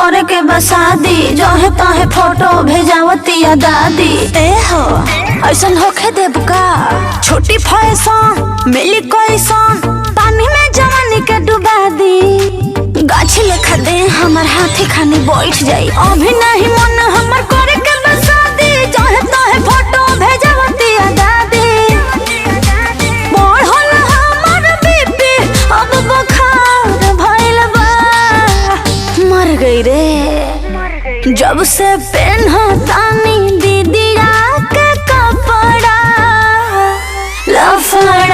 करे के बसादी जहे तहे फोटो भेजावती दादी। ए हो ऐसन होखे देब का छोटी फैशन मिली कैसन पानी में जवानी के डुबा दी। गाछी लेखा दे हमर हाथी खानी बैठ जाई अभी नहीं मन हमर करे के बसादी जहे तहे फोटो भेजावती दादी। बढ़ल हमर बीपी अब बुखार भइल बा मर गई रे जब से पेन्हतानी दीदिया के कपड़ा लफड़ा।